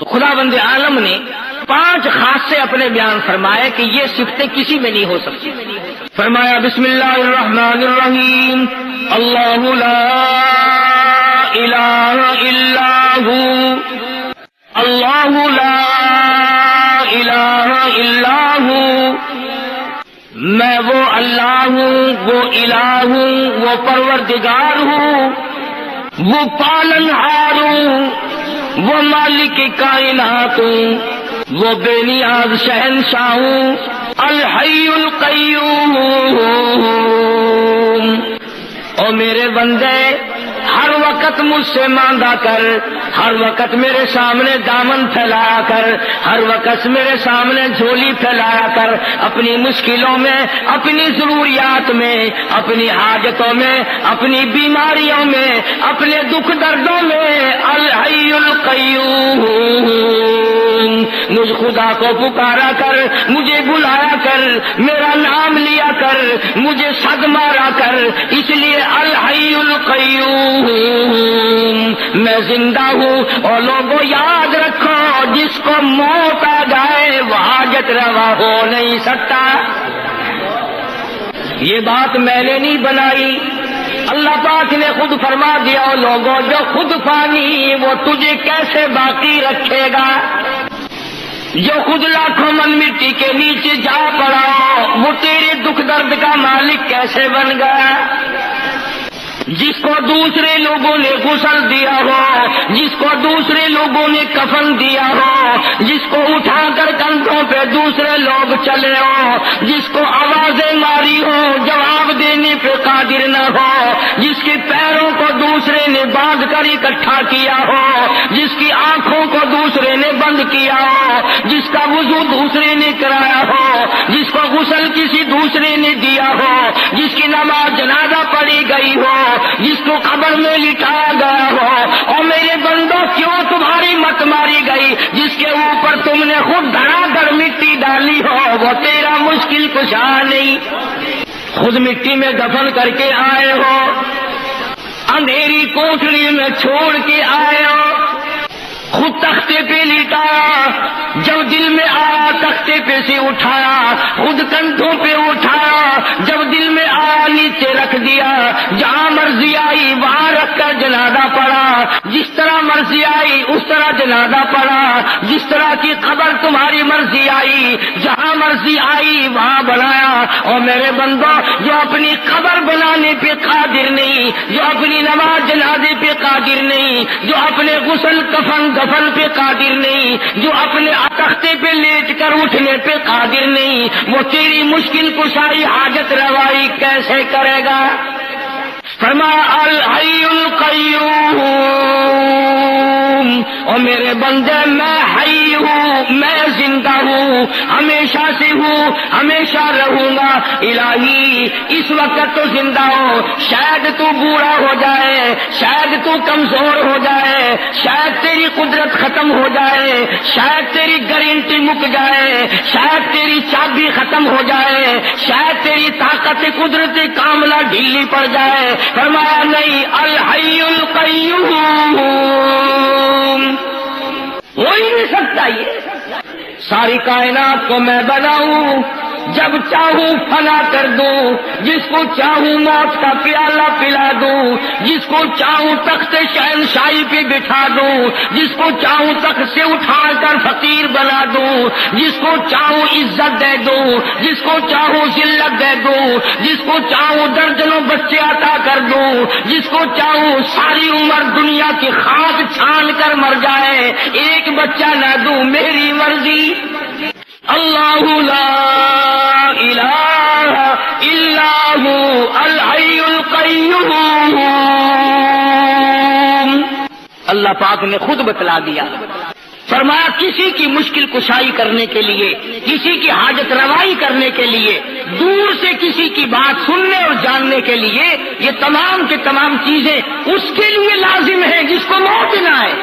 تو خداوند عالم نے 5 خاصے اپنے بیان فرمائے کہ یہ صفتیں کسی میں نہیں ہو سکتی. فرمایا بسم اللہ الرحمن الرحیم اللہ لا الہ الا ہو اللہ لا الہ الا ہو. میں وہ اللہ ہوں، وہ الہ ہوں، وہ پروردگار ہوں، وہ پالنہار ہوں، وہ مالک کائنات ہوں، وہ بے نیاز شہنشاہ ہوں، الحی القیوم. او میرے بندے ہر وقت مجھ سے مانگا کر، ہر وقت میرے سامنے دامن پھیلایا کر، ہر وقت میرے سامنے جھولی پھیلایا کر، اپنی مشکلوں میں، اپنی ضروریات میں، اپنی حاجتوں میں، اپنی بیماریوں میں، اپنے دکھ دردوں میں. الحی القیوم. مجھ خدا کو پکارا کر، مجھے بلایا کر، میرا نام لیا کر، مجھے صد مارا کر. اس لیے الحی القیوم، میں زندہ ہوں. اور لوگوں یاد رکھو، جس کو موت آ جائے وہ حاجت روا ہو نہیں سکتا. یہ بات میں نے نہیں بنائی، اللہ پاک نے خود فرما دیا. لوگوں جو خود فانی وہ تجھے کیسے باقی رکھے گا؟ جو خود لاکھوں من مٹی کے نیچے جا پڑا وہ تیرے دکھ درد کا مالک کیسے بن گیا؟ جس کو دوسرے لوگوں نے غسل دیا ہو، جس کو دوسرے لوگوں نے کفن دیا ہو، جس کو اٹھا کر کندھوں پہ دوسرے لوگ چلے ہو، جس کو آوازیں ماری ہو جواب دینے پہ قادر نہ ہو، جس کے پیروں کو دوسرے نے باندھ کر اکٹھا کیا ہو، جس کی آنکھوں کو دوسرے نے بند کیا ہو، جس کا وضو دوسرے نے کرایا ہو، جس کو غسل کسی دوسرے نے دیا ہو، جس کی نماز جنازہ پڑھی گئی ہو، جس کو قبر میں لٹایا گیا ہو. اور میرے بندوں کیوں تمہاری مت ماری گئی؟ جس کے اوپر تم نے خود دھڑا کر مٹی ڈالی ہو وہ تیرا مشکل کشا نہیں. خود مٹی میں دفن کر کے آئے ہو، اندھیری کوٹری میں چھوڑ کے آئے ہو، خود تختے پہ لٹایا، جب دل میں آیا تختے پہ سے اٹھایا، خود کندھوں پہ اٹھایا، جب دل میں آیا نیچے رکھ دیا، جہاں مرضی آئی وہاں رکھ کر جنازہ پڑا، جس طرح مرضی آئی اس طرح جنازہ پڑا، جس طرح کی قبر تمہاری مرضی آئی جہاں مرضی آئی وہاں بنایا. اور میرے بندوں جو اپنی قبر بنانے پہ قادر نہیں، جو اپنی نماز جنازے پہ قادر نہیں، جو اپنے غسل کفن دفن پہ قادر نہیں، جو اپنے تختے پہ لیٹ کر اٹھنے پہ قادر نہیں، وہ تیری مشکل کشائی حاجت روائی کیسے کرے گا؟ فرمایا الحی القیوم. اور میرے بندے میں حی ہوں، میں زندہ ہوں، ہمیشہ سے ہوں، ہمیشہ رہوں گا. الہی اس وقت تو زندہ ہو، شاید تو بوڑھا ہو جائے، شاید تو کمزور ہو جائے، شاید تیری قدرت ختم ہو جائے، شاید تیری گارنٹی مک جائے، شاید تیری چابی ختم ہو جائے، شاید تیری طاقت قدرت کاملہ ڈھیلی پڑ جائے. فرمایا نہیں، الحی القیوم، ہو ہی نہیں سکتا. یہ ساری کائنات کو میں بناؤں، جب چاہوں فنا کر دوں، جس کو چاہوں موت کا پیالہ پلا دوں، جس کو چاہوں تخت شہنشاہی پہ بٹھا دوں، جس کو چاہوں تخت سے اٹھا کر فقیر بنا دوں، جس کو چاہوں عزت دے دوں، جس کو چاہوں ذلت دے دوں، جس کو چاہوں درجنوں بچے عطا کر دوں، جس کو چاہوں ساری عمر دنیا کی خاک چھان کر مر جائے ایک بچہ نہ دوں. میری مرضی. اللہ لا الہ الا ہو الحی القیوم. اللہ پاک نے خود بتلا دیا، فرمایا کسی کی مشکل کشائی کرنے کے لیے، کسی کی حاجت روائی کرنے کے لیے، دور سے کسی کی بات سننے اور جاننے کے لیے، یہ تمام کے تمام چیزیں اس کے لیے لازم ہے جس کو موت نہ آئے.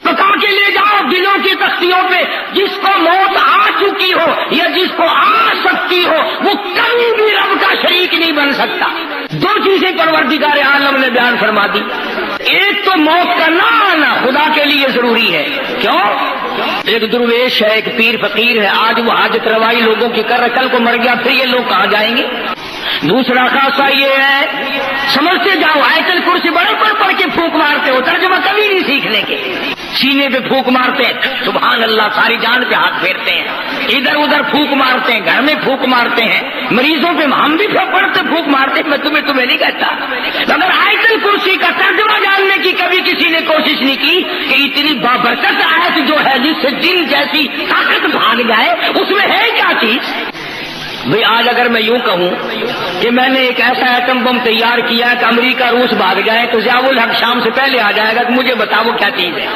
پکا کے لے جاؤ دلوں کی تختیوں پہ، جس کو موت آ چکی ہو یا جس کو آ سکتی ہو وہ کبھی بھی رب کا شریک نہیں بن سکتا. دو چیزیں حدیث پروردگار عالم نے بیان فرما دی. ایک تو موت کا نہ آنا خدا کے لیے ضروری ہے. کیوں؟ ایک درویش ہے، ایک پیر فقیر ہے، آج وہ حاجت روائی لوگوں کی کر رہا، کل کو مر گیا، پھر یہ لوگ کہاں جائیں گے؟ دوسرا خاصہ یہ ہے، سمجھتے جاؤ آیت الکرسی بڑے پڑھ کے پھونک مارتے ہو، ترجمہ کبھی نہیں سیکھنے کے. سینے پہ پھونک مارتے ہیں، سبحان اللہ، ساری جان پہ ہاتھ پھیرتے ہیں، ادھر ادھر پھونک مارتے ہیں، گھر میں پھونک مارتے ہیں، مریضوں پہ ہم بھی پڑھتے پھونک مارتے ہیں. میں تمہیں نہیں کہتا، مگر آیت الکرسی کا ترجمہ جاننے کی کبھی کسی نے کوشش نہیں کی کہ اتنی بابرکت آیت جو ہے جس سے جن جیسی طاقت بھاگ جائے، اس میں ہے کیا چیز؟ بھئی آج اگر میں یوں کہوں کہ میں نے ایک ایسا ایٹم بم تیار کیا ہے کہ امریکہ روس بھاگ جائے تو ضیاء الحق شام سے پہلے آ جائے گا کہ مجھے بتاؤ وہ کیا چیز ہے.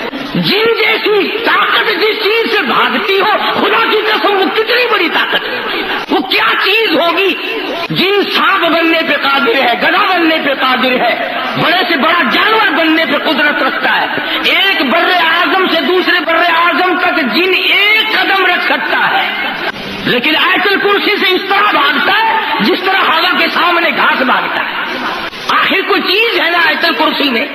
جن جیسی طاقت جس چیز سے بھاگتی ہو، خدا کی قسم وہ کتنی بڑی طاقت ہے، وہ کیا چیز ہوگی؟ جن سانپ بننے پہ قادر ہے، گدھا بننے پہ قادر ہے، بڑے سے بڑا جانور بننے پہ قدرت رکھتا ہے. ایک بر اعظم سے دوسرے بر اعظم تک جن ایک قدم رکھ سکتا ہے، لیکن آیت الکرسی سے اس طرح بھاگتا ہے جس طرح ہوا کے سامنے گھاس بھاگتا ہے. آخر کوئی چیز ہے نا آیت الکرسی میں.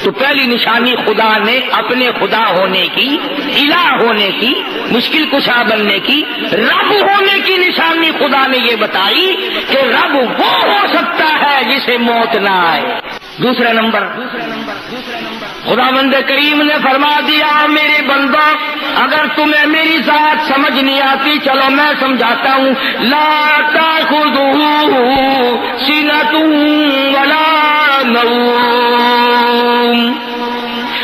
تو پہلی نشانی خدا نے اپنے خدا ہونے کی، الہ ہونے کی، مشکل کشا بننے کی، رب ہونے کی نشانی خدا نے یہ بتائی کہ رب وہ ہو سکتا ہے جسے موت نہ آئے. دوسرا نمبر، خداوند کریم نے فرما دیا میرے بندو اگر تمہیں میری ذات سمجھ نہیں آتی چلو میں سمجھاتا ہوں. لا تأخذہ سنۃ ولا نوم،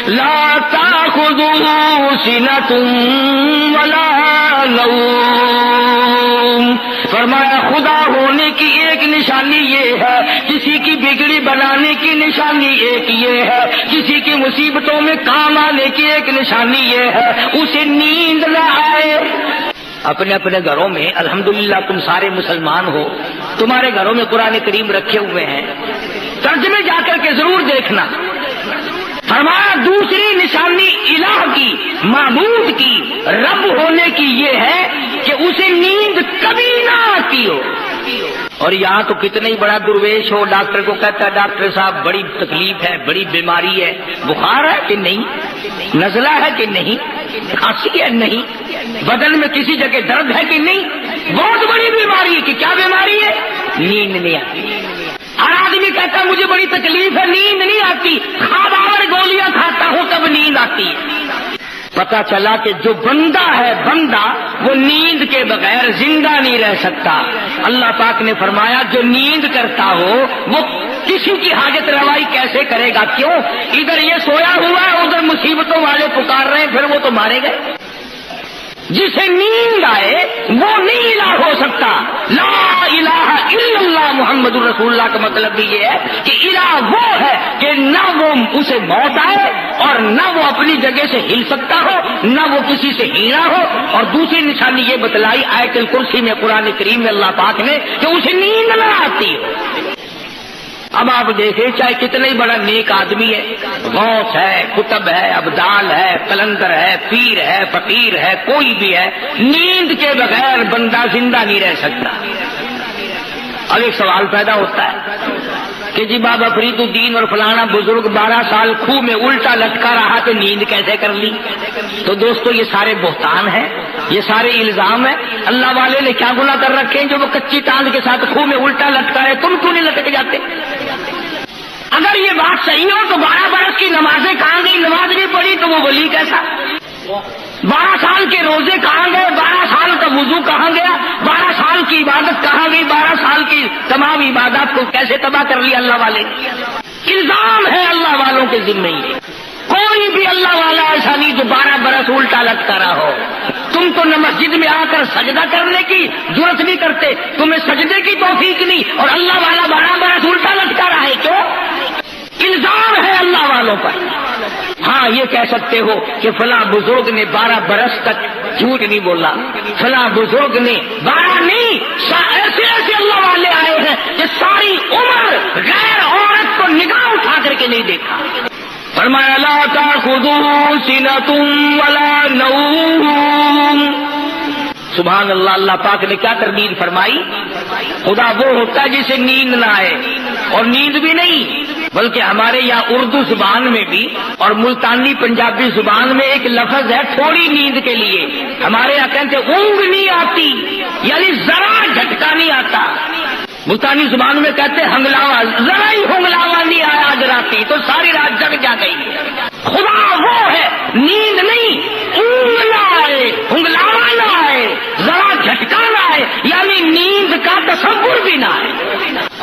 لا تأخذہ سنۃ ولا نوم. فرمایا خدا ہونے کی ایک نشانی یہ ہے، کسی کی بگڑی بنانے کی نشانی ایک یہ ہے، کسی کی مصیبتوں میں کام آنے کی ایک نشانی یہ ہے اسے نیند نہ آئے. اپنے اپنے گھروں میں الحمدللہ تم سارے مسلمان ہو، تمہارے گھروں میں قرآن کریم رکھے ہوئے ہیں، ترجمے جا کر کے ضرور دیکھنا. فرمایا دوسری نشانی الہ کی، معبود کی، رب ہونے کی یہ ہے کہ اسے نیند کبھی نہ آتی ہو. اور یہاں تو کتنا ہی بڑا درویش ہو، ڈاکٹر کو کہتا ہے ڈاکٹر صاحب بڑی تکلیف ہے، بڑی بیماری ہے، بخار ہے کہ نہیں، نزلہ ہے کہ نہیں، کھانسی ہے نہیں، بدن میں کسی جگہ درد ہے کہ نہیں، بہت بڑی بیماری ہے. کہ کیا بیماری ہے؟ نیند نہیں آتی. ہر آدمی کہتا ہے مجھے بڑی تکلیف ہے، نیند نہیں آتی، خواب آور گولیاں کھاتا ہوں تب نیند آتی ہے. پتا چلا کہ جو بندہ ہے، بندہ وہ نیند کے بغیر زندہ نہیں رہ سکتا. اللہ پاک نے فرمایا جو نیند کرتا ہو وہ کسی کی حاجت روائی کیسے کرے گا؟ کیوں؟ ادھر یہ سویا ہوا ہے، ادھر مصیبتوں والے پکار رہے ہیں، پھر وہ تو مارے گئے. جسے نیند آئے وہ نہیں الہ ہو سکتا. لا الہ الا اللہ محمد الرسول اللہ کا مطلب بھی یہ ہے کہ الہ وہ ہے کہ نہ وہ اسے موت آئے اور نہ وہ اپنی جگہ سے ہل سکتا ہو، نہ وہ کسی سے ہیرا ہو. اور دوسری نشانی یہ بتلائی آیت الکرسی میں، قرآن کریم میں اللہ پاک نے، کہ اسے نیند نہ آتی ہو. اب آپ دیکھیں چاہے کتنا ہی بڑا نیک آدمی ہے، غوث ہے، قطب ہے، ابدال ہے، قلندر ہے، پیر ہے، فقیر ہے، کوئی بھی ہے، نیند کے بغیر بندہ زندہ نہیں رہ سکتا. اب ایک سوال پیدا ہوتا ہے کہ جی بابا فرید الدین اور فلانا بزرگ 12 سال کھوہ میں الٹا لٹکا رہا تو نیند کیسے کر لی؟ تو دوستو یہ سارے بہتان ہیں، یہ سارے الزام ہیں. اللہ والے نے کیا گناہ کر رکھے ہیں جو وہ کچی ٹانگ کے ساتھ کھوہ میں الٹا لٹکا ہے؟ تم کیوں نہیں لٹک جاتے؟ اگر یہ بات صحیح ہو تو 12 برس کی نمازیں کہاں گئی؟ نماز نہیں پڑھی تو وہ ولی کیسا؟ 12 سال کے روزے کہاں گئے؟ 12 سال کا وضو کہاں گیا؟ 12 سال کی عبادت کہاں گئی؟ 12 سال کی تمام عبادات کو کیسے تباہ کر لیا اللہ والے؟ الزام ہے اللہ والوں کے ذمہ ہی. کوئی بھی اللہ والا ایسا نہیں جو 12 برس الٹا لٹکا رہا ہو. تم تو نہ مسجد میں آ کر سجدہ کرنے کی ضرورت نہیں کرتے، تمہیں سجدے کی توفیق نہیں، اور اللہ والا 12 برس الٹا لٹکا رہا ہے. کیوں؟ الزام ہے اللہ والوں پر. ہاں یہ کہہ سکتے ہو کہ فلاں بزرگ نے 12 برس تک جھوٹ نہیں بولا، فلاں بزرگ نے 12 نہیں، ایسے ایسے اللہ والے آئے ہیں کہ ساری عمر غیر عورت کو نگاہ اٹھا کر کے نہیں دیکھا. فرمایا لا تأخذہ سنۃ ولا نوم. سبحان اللہ. اللہ پاک نے کیا تردید فرمائی؟ خدا وہ ہوتا ہے جسے نیند نہ آئے. اور نیند بھی نہیں، بلکہ ہمارے یہاں اردو زبان میں بھی اور ملتانی پنجابی زبان میں ایک لفظ ہے تھوڑی نیند کے لیے. ہمارے یہاں کہتے اونگ نہیں آتی، یعنی ذرا جھٹکا نہیں آتا. ملتانی زبان میں کہتے ہنگلاوا، ذرا ہی ہنگلاوا نہیں آیا آج راتی تو ساری رات جگ جا گئی. خدا وہ ہے نیند نہیں، اونگ نہ آئے، ہنگلاوا نہ آئے، ذرا جھٹکا نہ آئے، یعنی نیند کا تصور بھی نہ آئے.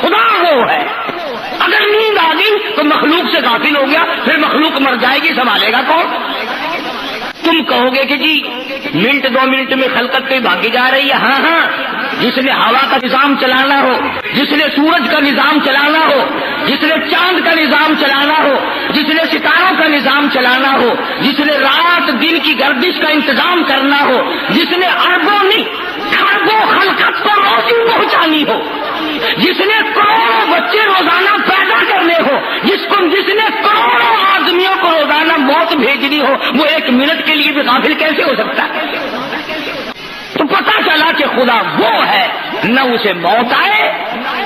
خدا وہ ہے. اگر نیند آ گئی تو مخلوق سے غافل ہو گیا، پھر مخلوق مر جائے گی، سنبھالے گا کون؟ تم کہو گے کہ جی منٹ 2 منٹ میں خلقت پہ بھاگی جا رہی ہے. ہاں ہاں، جس نے ہوا کا نظام چلانا ہو، جس نے سورج کا نظام چلانا ہو، جس نے چاند کا نظام چلانا ہو، جس نے ستاروں کا نظام چلانا ہو، جس نے رات دن کی گردش کا انتظام کرنا ہو، جس نے اربوں نہیں کھربوں خلقت کو روزی پہنچانی ہو، جس نے کروڑوں بچے روزانہ پیدا کرنے ہو، جس نے کروڑوں آدمیوں کو روزانہ موت بھیجنی ہو، وہ 1 منٹ کے لیے بھی غافل کیسے ہو سکتا ہے؟ تو پتہ چلا کہ خدا وہ ہے، نہ اسے موت آئے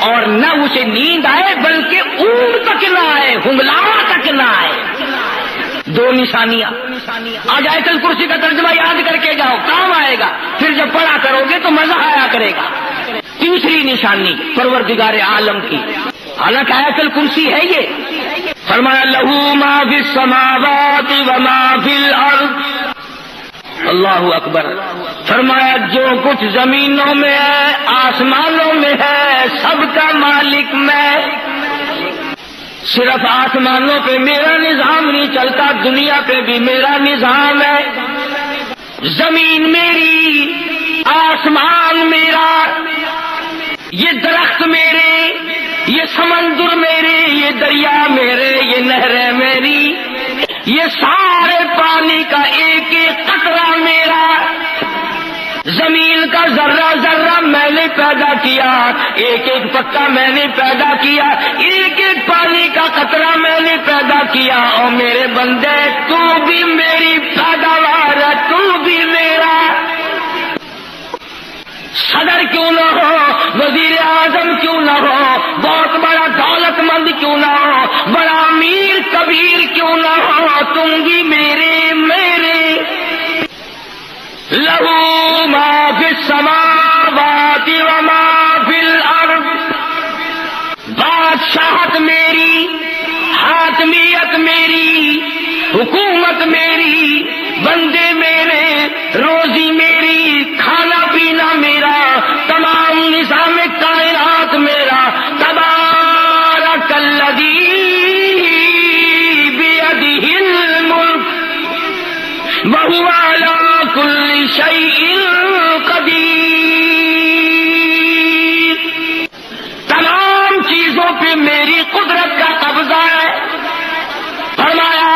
اور نہ اسے نیند آئے، بلکہ اونگ تک نہ آئے، ہنگلاوا تک نہ آئے. 2 نشانیاں. آج آیت الکرسی کا ترجمہ یاد کر کے جاؤ، کام آئے گا. پھر جب پڑھا کرو گے تو مزہ آیا کرے گا. تیسری نشانی پروردگار عالم کی، حالانکہ آیت الکرسی ہے یہ. فرمایا لہو ما فی السماوات و ما فی الارض. اللہ اکبر. فرمایا جو کچھ زمینوں میں ہے، آسمانوں میں ہے، سب کا مالک میں. صرف آسمانوں پہ میرا نظام نہیں چلتا، دنیا پہ بھی میرا نظام ہے. زمین میری، آسمان میرا، یہ درخت میرے، یہ سمندر میرے، یہ دریا میرے، یہ نہریں میری، یہ سارے پانی کا ایک ایک قطرہ میرا. زمین کا ذرہ ذرہ میں نے پیدا کیا، ایک ایک پتا میں نے پیدا کیا، ایک ایک پانی کا قطرہ میں نے پیدا کیا. اور میرے بندے تو بھی میری پیداوار ہے، تو بھی میرا. صدر کیوں نہ ہو، وزیر اعظم کیوں نہ ہو، بہت بڑا دولت مند کیوں نہ ہو، بڑا امیر کبیر کیوں نہ ہو، تم بھی میرے. لہو ما فی السماوات و ما فی الارض. بادشاہت میری، حاکمیت میری، حکومت میری، بندے میرے، روزی میری، کھانا پینا میرا، تمام نظام کائنات میرا. تبارک الذی بیدہ الملک وہو علی کل شیء قدیر. تمام چیزوں پہ میری قدرت کا قبضہ ہے. فرمایا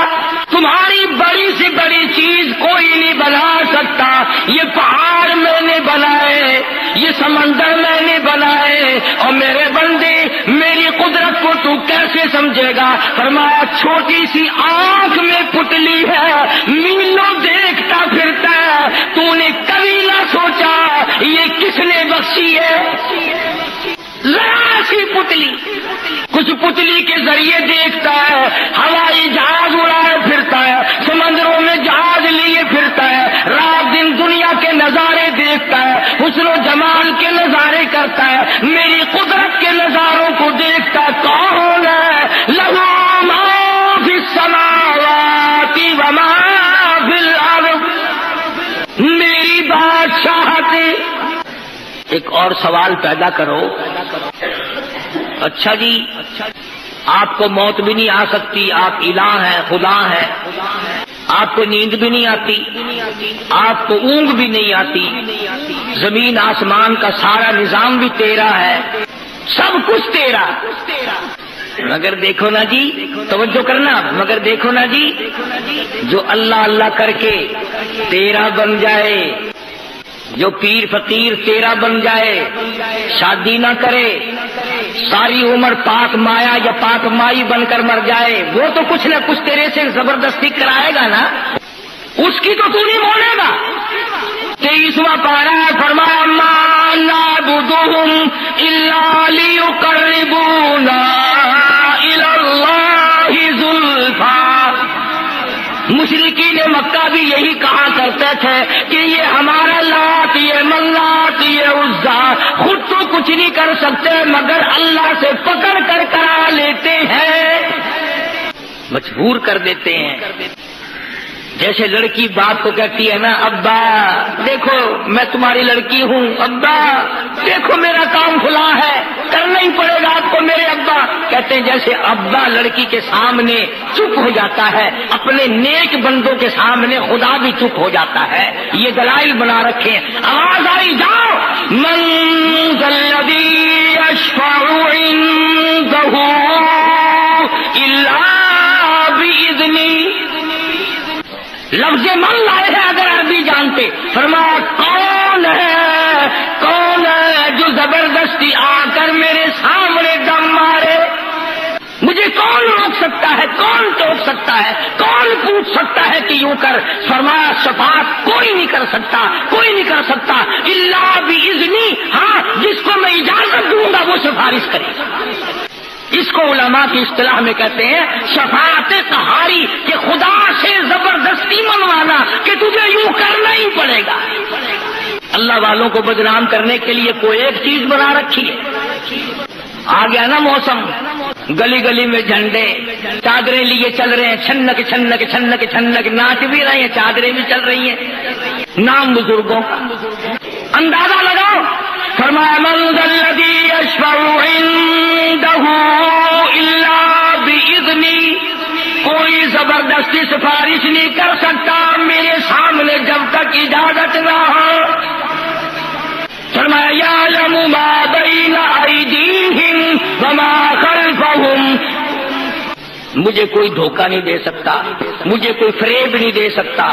تمہاری بڑی سے بڑی چیز کوئی نہیں بنا سکتا. یہ پہاڑ میں نے بنائے، یہ سمندر میں نے بنائے، اور میرے بندے میری قدرت کو تو کیسے سمجھے گا؟ فرمایا چھوٹی سی آنکھ میں پتلی ہے، میلوں دیکھتا پھرتا ہے، تو نے کبھی نہ سوچا یہ کس نے بخشی ہے؟ ذرا سی پتلی، کچھ پتلی کے ذریعے دیکھتا ہے، ہوائی جہاز اڑائے پھرتا ہے، سمندروں میں جہاز لیے پھرتا ہے، رات دن دنیا کے نظارے دیکھتا ہے، حسن و جمال کے نظارے کرتا ہے، میری قدرت کے نظاروں کو دیکھتا ہے. کون ہے؟ لہو ما فی السماوات و ما فی الارض. میری بادشاہت. ایک اور سوال پیدا کرو، اچھا جی آپ کو موت بھی نہیں آ سکتی، آپ الہ ہیں، خدا ہیں، آپ کو نیند بھی نہیں آتی، آپ کو اونگ بھی نہیں آتی، زمین آسمان کا سارا نظام بھی تیرا ہے، سب کچھ تیرا. مگر دیکھو نا جی، توجہ کرنا، مگر دیکھو نا جی، جو اللہ اللہ کر کے تیرا بن جائے، جو پیر فقیر تیرا بن جائے، شادی نہ کرے، ساری عمر پاک مایا یا پاک مائی بن کر مر جائے، وہ تو کچھ نہ کچھ تیرے سے زبردستی کرائے گا نا، اس کی تو نہیں مولے گا. 23واں پارہ ہے، فرمایا ما نعبدهم الا لیقربونا الی اللہ زلفی۔ مشرکین مکہ بھی یہی کہا کرتے تھے کہ یہ ہمارا لات، یہ منات، یہ عزا خود تو کچھ نہیں کر سکتے مگر اللہ سے پکڑ کر کرا لیتے ہیں، مجبور کر دیتے ہیں۔ جیسے لڑکی باپ کو کہتی ہے نا، ابا دیکھو میں تمہاری لڑکی ہوں، ابا دیکھو میرا کام فلاں ہے، کرنا ہی پڑے گا آپ کو میرے ابا۔ کہتے ہیں جیسے ابا لڑکی کے سامنے چپ ہو جاتا ہے، اپنے نیک بندوں کے سامنے خدا بھی چپ ہو جاتا ہے۔ یہ دلائل بنا رکھے ہیں۔ آواز آئی جاؤ، من ذا الذی یشفع عنده الا باذنہ۔ لفظ من لائے ہیں اگر عربی جانتے، فرمایا کون ہے جو زبردستی آ کر میرے سامنے دم مارے؟ مجھے کون روک سکتا ہے، کون ٹوک سکتا ہے، کون پوچھ سکتا ہے کہ یوں کر؟ فرمایا شفاعت کوئی نہیں کر سکتا، کوئی نہیں کر سکتا الا باذنی، ہاں جس کو میں اجازت دوں گا وہ سفارش کرے گا۔ اس کو علماء کی اصطلاح میں کہتے ہیں شفاعت قہاری، کہ خدا سے زبردستی منوانا کہ تجھے یوں کرنا ہی پڑے گا۔ اللہ والوں کو بدنام کرنے کے لیے کوئی ایک چیز بنا رکھی ہے۔ آ گیا نا موسم، گلی گلی میں جھنڈے، چادریں لیے چل رہے ہیں، چھنک چھنک چھنک چھنک، ناچ بھی رہے ہیں، چادریں بھی چل رہی ہیں، نام بزرگوں کا۔ اندازہ لگاؤ، فرمایا من ذا الذی یشفع عنده الا باذنی، کوئی زبردستی سفارش نہیں کر سکتا میرے سامنے جب تک اجازت نہ ہو۔ فرمایا یعلم ما بین ایدیہم وما خلفہم، مجھے کوئی دھوکہ نہیں دے سکتا، مجھے کوئی فریب نہیں دے سکتا،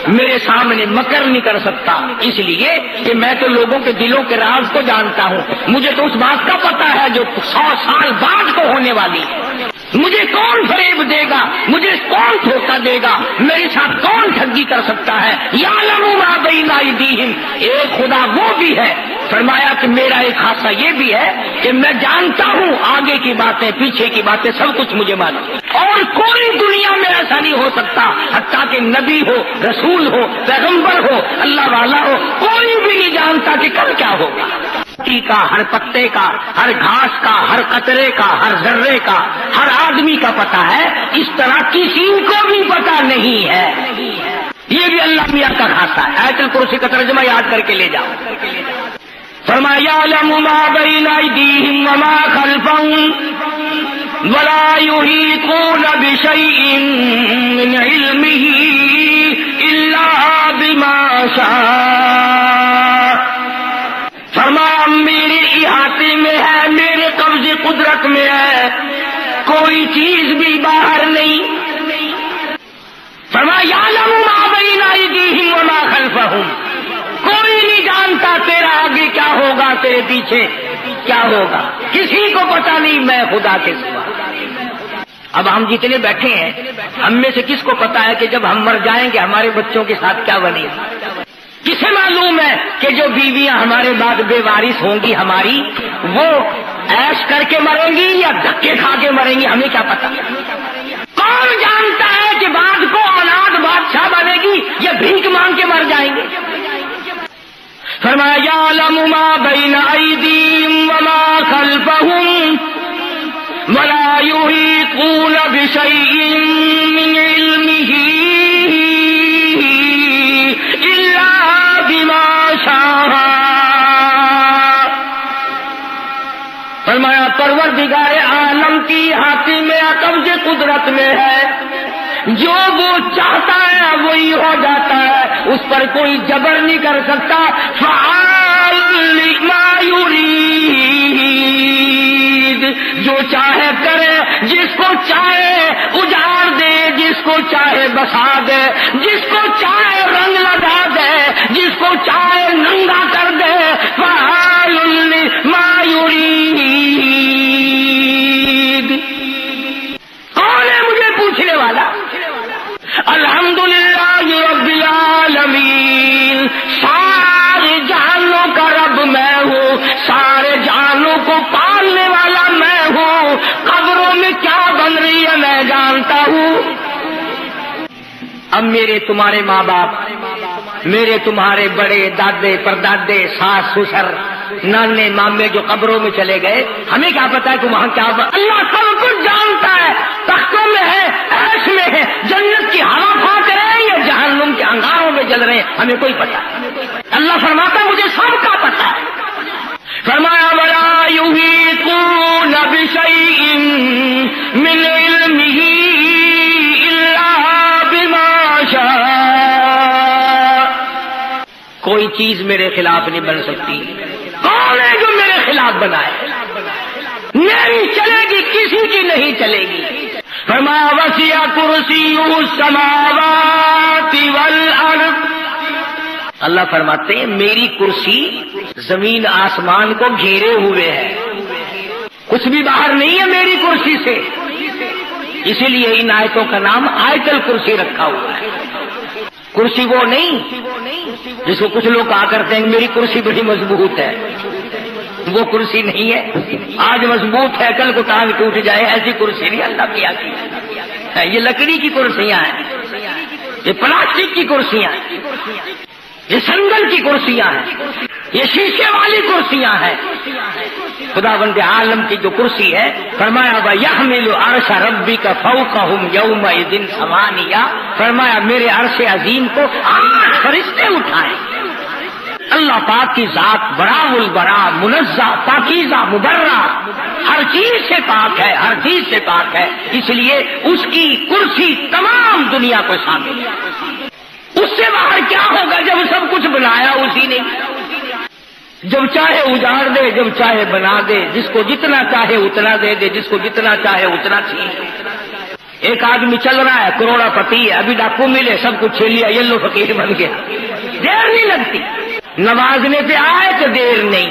میرے سامنے مکر نہیں کر سکتا، اس لیے کہ میں تو لوگوں کے دلوں کے راز کو جانتا ہوں، مجھے تو اس بات کا پتا ہے جو 100 سال بعد کو ہونے والی ہے۔ مجھے کون فریب دے گا، مجھے کون دھوکہ دے گا، میرے ساتھ کون ٹھگی کر سکتا ہے؟ یعلم ما بین ایدیہم، ایک خدا وہ بھی ہے۔ فرمایا کہ میرا ایک خاصہ یہ بھی ہے کہ میں جانتا ہوں آگے کی باتیں، پیچھے کی باتیں، سب کچھ مجھے معلوم، اور کوئی دنیا میں ایسا نہیں ہو سکتا، حتیٰ کہ نبی ہو، رسول ہو، پیغمبر ہو، اللہ والا ہو، کوئی بھی نہیں جانتا کہ کل کیا ہوگا۔ کا ہر پتے کا، ہر گھاس کا، ہر قطرے کا، ہر ذرے کا، ہر آدمی کا پتہ ہے، اس طرح کسی کو بھی پتہ نہیں ہے۔ یہ بھی اللہ میاں کا خاصہ ہے۔ آیت الکرسی کا ترجمہ یاد کر کے لے جاؤ۔ فرمایا یعلم ما بین ایدیہم وما خلفہم ولا یحیطون بشیء من علمہ الا بما شاء۔ فرمایا میرے احاطے میں ہے، میرے قبضے قدرت میں ہے، کوئی چیز بھی باہر نہیں۔ فرمایا یعلم ما بین ایدیہم وما خلفہم، کوئی نہیں جانتا تیرا آگے کیا ہوگا، تیرے پیچھے کیا ہوگا، کسی کو پتا نہیں میں خدا کے سوا۔ اب ہم جتنے بیٹھے ہیں ہم میں سے کس کو پتا ہے کہ جب ہم مر جائیں گے ہمارے بچوں کے ساتھ کیا بنے گا؟ کسے معلوم ہے کہ جو بیویاں ہمارے بعد بے وارث ہوں گی ہماری، وہ عیش کر کے مریں گی یا دھکے کھا کے مریں گی؟ ہمیں کیا پتا؟ کون جانتا ہے کہ بعد کو اولاد بادشاہ بنے گی یا بھیک مانگ کے مر جائیں گے؟ فرمایا یعلم ما بین ایدیہم وما خلفہم ولا یحیطون بشیء من علمہ الا بما شاء۔ فرمایا پروردگار عالم کی ہاتھی میں قبض قدرت میں ہے، جو وہ چاہتا ہے وہی ہو جاتا ہے، اس پر کوئی جبر نہیں کر سکتا۔ فعال لما یرید، جو چاہے کرے، جس کو چاہے اجاڑ دے، جس کو چاہے بسا دے، جس کو چاہے رنگ لگا دے، جس کو چاہے ننگا کر دے۔ فعال لما یرید، کون ہے مجھے پوچھنے والا؟ الحمدللہ رب العالمین، جانتا ہوں. اب میرے تمہارے ماں باپ، میرے تمہارے بڑے دادے پردادے ساس سسر نانے مامے جو قبروں میں چلے گئے، ہمیں کیا پتا ہے کہ وہاں کیا اللہ سب کچھ جانتا ہے. تختوں میں ہے، عرش میں ہے، جنت کی ہوا پھونک رہے ہیں یا جہنم کے انگاروں میں جل رہے ہیں، ہمیں کوئی پتا. اللہ فرماتا مجھے سب کا پتا ہے. فرمایا وَلَا يُحِيطُونَ بِشَيْءٍ مِّنْ عِلْمِهِ إِلَّا بِمَا شَاءَ. کوئی چیز میرے خلاف نہیں بن سکتی. کون ہے جو میرے خلاف بنائے؟ میری چلے گی، کسی کی نہیں چلے گی. فرمایا وَسِعَ كُرْسِيُّهُ السَّمَاوَاتِ وَالْأَرْضَ. اللہ فرماتے ہیں میری کرسی زمین آسمان کو گھیرے ہوئے ہے، کچھ بھی باہر نہیں ہے میری کرسی سے. اسی لیے ان آیتوں کا نام آیت الکرسی رکھا ہوا ہے. کرسی وہ نہیں جس کو کچھ لوگ کہا کرتے ہیں میری کرسی بڑی مضبوط ہے، وہ کرسی نہیں ہے. آج مضبوط ہے، کل کو ٹانگ ٹوٹ جائے، ایسی کرسی نہیں اللہ کی آتی. یہ لکڑی کی کرسیاں ہیں، یہ پلاسٹک کی کرسیاں ہیں، یہ سنگل کی کرسیاں ہیں، یہ شیشے والی کرسیاں ہیں. خداوند عالم کی جو کرسی ہے، فرمایا وَيَحْمِلُ عَرْشَ رَبِّكَ فَوْقَهُمْ يَوْمَئِذٍ ثَمَانِيَةٌ. فرمایا میرے عرش عظیم کو 8 فرشتے اٹھائیں. اللہ پاک کی ذات برا البرا، منزہ، پاکیزہ، مبرہ، ہر چیز سے پاک ہے، ہر چیز سے پاک ہے. اس لیے اس کی کرسی تمام دنیا کو شامل ہے. اس سے باہر کیا ہوگا جب سب کچھ بنایا اسی نے؟ جب چاہے اجاڑ دے، جب چاہے بنا دے، جس کو جتنا چاہے اتنا دے دے، جس کو جتنا چاہے اتنا چھین. ایک آدمی چل رہا ہے، کروڑا پتی ہے، ابھی ڈاکو ملے، سب کچھ چھین لیا، یلو فقیر بن گیا. دیر نہیں لگتی. نوازنے پہ آئے تو دیر نہیں،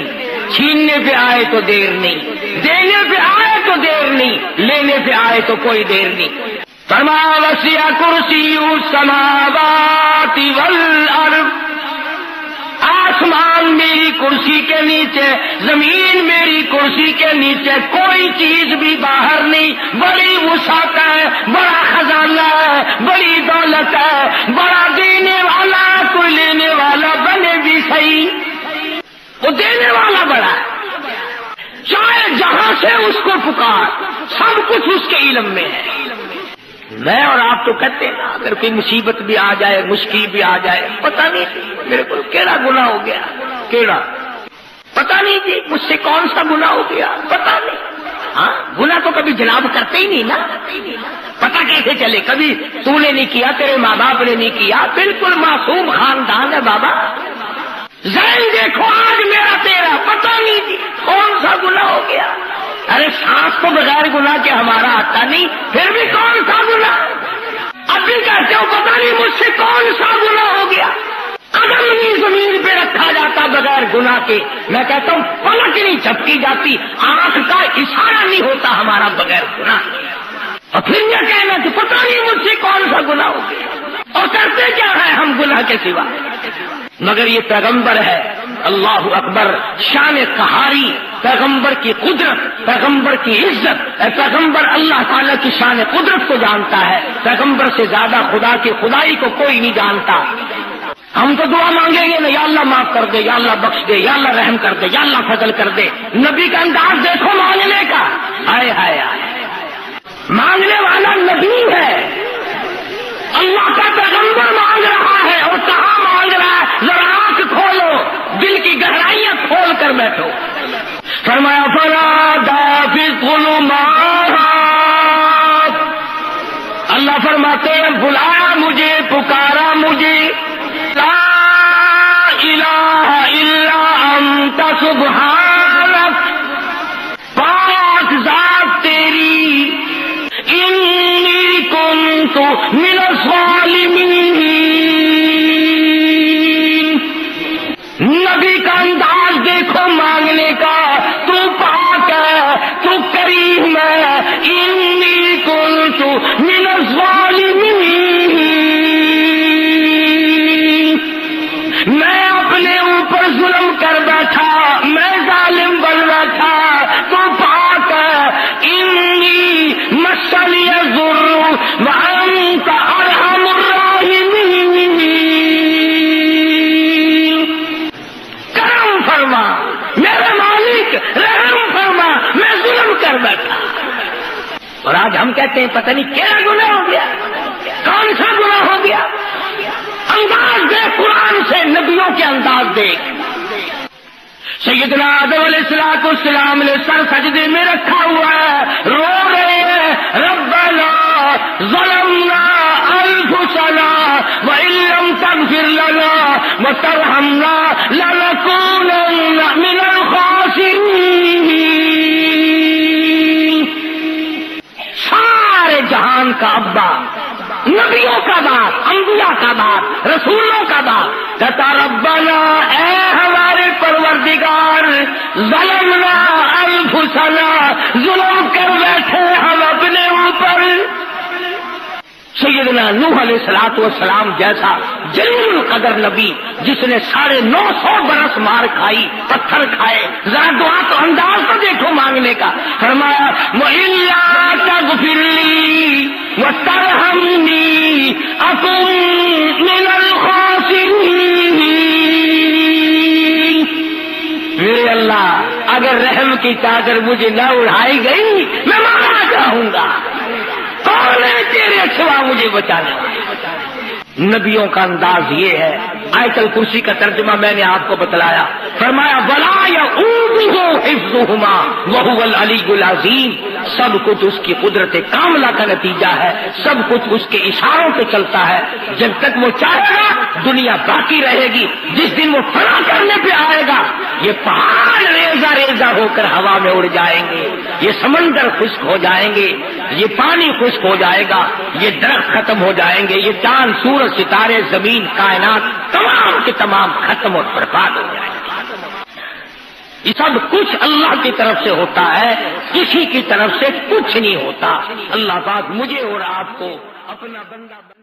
چھیننے پہ آئے تو دیر نہیں، دینے پہ آئے تو دیر نہیں، لینے پہ آئے تو کوئی دیر نہیں. فرمایا وسیع کرسی السماوات والارض. آسمان میری کرسی کے نیچے، زمین میری کرسی کے نیچے، کوئی چیز بھی باہر نہیں. بڑی وسعت ہے، بڑا خزانہ ہے، بڑی دولت ہے، بڑا دینے والا، کوئی لینے والا بنے بھی صحیح، وہ دینے والا بڑا ہے. چاہے جہاں سے اس کو پکار، سب کچھ اس کے علم میں ہے. میں اور آپ تو کہتے ہیں اگر کوئی مصیبت بھی آ جائے، مشکل بھی آ جائے، پتہ نہیں میرے کو کیڑا گناہ ہو گیا، کیڑا پتہ نہیں جی مجھ سے کون سا گناہ ہو گیا، پتہ نہیں. ہاں گناہ تو کبھی جناب کرتے ہی نہیں نا، پتہ کیسے چلے؟ کبھی تو نے نہیں کیا، تیرے ماں باپ نے نہیں کیا، بالکل معصوم خاندان ہے بابا. ذہن دیکھو آج میرا تیرا، پتہ نہیں جی کون سا گناہ ہو گیا. ارے سانس تو بغیر گناہ کے ہمارا آتا نہیں، پھر بھی کون سا گناہ؟ اب بھی کہتے ہو پتہ نہیں مجھ سے کون سا گناہ ہو گیا. اگر نہیں زمین پہ رکھا جاتا بغیر گناہ کے، میں کہتا ہوں پلک نہیں جھپکی جاتی، آنکھ کا اشارہ نہیں ہوتا ہمارا بغیر گناہ. اور پھر یہ کہنا کہ پتہ نہیں مجھ سے کون سا گناہ ہو گیا. اور کرتے کیا ہے ہم گناہ کے سوا؟ مگر یہ پیغمبر ہے، اللہ اکبر، شان قہاری، پیغمبر کی قدرت، پیغمبر کی عزت. پیغمبر اللہ تعالیٰ کی شان قدرت کو جانتا ہے. پیغمبر سے زیادہ خدا کی خدائی کو کوئی نہیں جانتا. ہم تو دعا مانگیں گے نا، یا اللہ معاف کر دے، یا اللہ بخش دے، یا اللہ رحم کر دے، یا اللہ فضل کر دے. نبی کا انداز دیکھو مانگنے کا، ہائے ہائے ہائے. مانگنے والا نبی ہے، اللہ کا پیغمبر مانگ رہا ہے. اور کہاں مانگ رہا ہے؟ ذرا آنکھ کھولو، دل کی گہرائیاں کھول کر بیٹھو. فرمایا فنادى في الظلمات. اللہ فرماتے ہیں بلایا مجھے، پکارا مجھے، لا الہ الا انت سبحانک، پاک ذات تیری، انی کنت من الظالمین. نبی کا انداز دیکھو مانگنے کا، تو پاک ہے، تو کریم ہے. انی کنت من الظالمین، میں اپنے اوپر ظلم کر بیٹھا، میں ظالم بن بیٹھا، تو پاک ہے. انی مسنی الضر وأنت أرحم الراحمين. کرم فرما میرے مالک، رحم فرما، میں ظلم کر بیٹھا. اور آج ہم کہتے ہیں پتہ نہیں کیا گناہ ہو گیا، کون سا گناہ ہو گیا. انداز دیکھ قرآن سے، نبیوں کے انداز دیکھ. سیدنا آدم علیہ السلام نے سر سجدے میں رکھا ہوا ہے، رو رہے ہیں ربنا ظلمنا انفسنا وان لم تغفر لنا وترحمنا لنكونن من الخاسرین. سارے جہان کا ابا، نبیوں کا باپ، انبیاء کا باپ، رسولوں کا باپ کہتا ربنا اے ہمارے پروردگار ظلمنا انفسنا، ظلم کر بیٹھے ہم اپنے اوپر. سیدنا نوح علیہ السلام جیسا جلیل القدر نبی جس نے 950 برس مار کھائی، پتھر کھائے، ذرا دعا تو انداز تو دیکھو مانگنے کا. فرمایا وَإِلَّا تَغْفِرْ لِي وَتَرْحَمْنِي أَكُن مِّنَ الْخَاسِرِينَ. میرے اللہ اگر رحم کی چادر مجھے نہ اڑائی گئی میں مارا جاؤں گا. کون ہے تیرے سوا مجھے بچانے والا؟ نبیوں کا انداز یہ ہے. آیت الکرسی کا ترجمہ میں نے آپ کو بتلایا. فرمایا وَلَا يَئُودُهُ حِفْظُهُمَا وَهُوَ الْعَلِيُّ الْعَظِيمُ. سب کچھ اس کی قدرت کاملہ کا نتیجہ ہے، سب کچھ اس کے اشاروں پہ چلتا ہے. جب تک وہ چاہے گا دنیا باقی رہے گی، جس دن وہ فنا کرنے پہ آئے گا یہ پہاڑ ریزہ ریزہ ہو کر ہوا میں اڑ جائیں گے، یہ سمندر خشک ہو جائیں گے، یہ پانی خشک ہو جائے گا، یہ درخت ختم ہو جائیں گے، یہ چاند، سورج، ستارے، زمین، کائنات تمام کے تمام ختم اور برباد ہو جائیں گے. یہ سب کچھ اللہ کی طرف سے ہوتا ہے، کسی کی طرف سے کچھ نہیں ہوتا. اللہ پاک مجھے اور آپ کو اپنا بندہ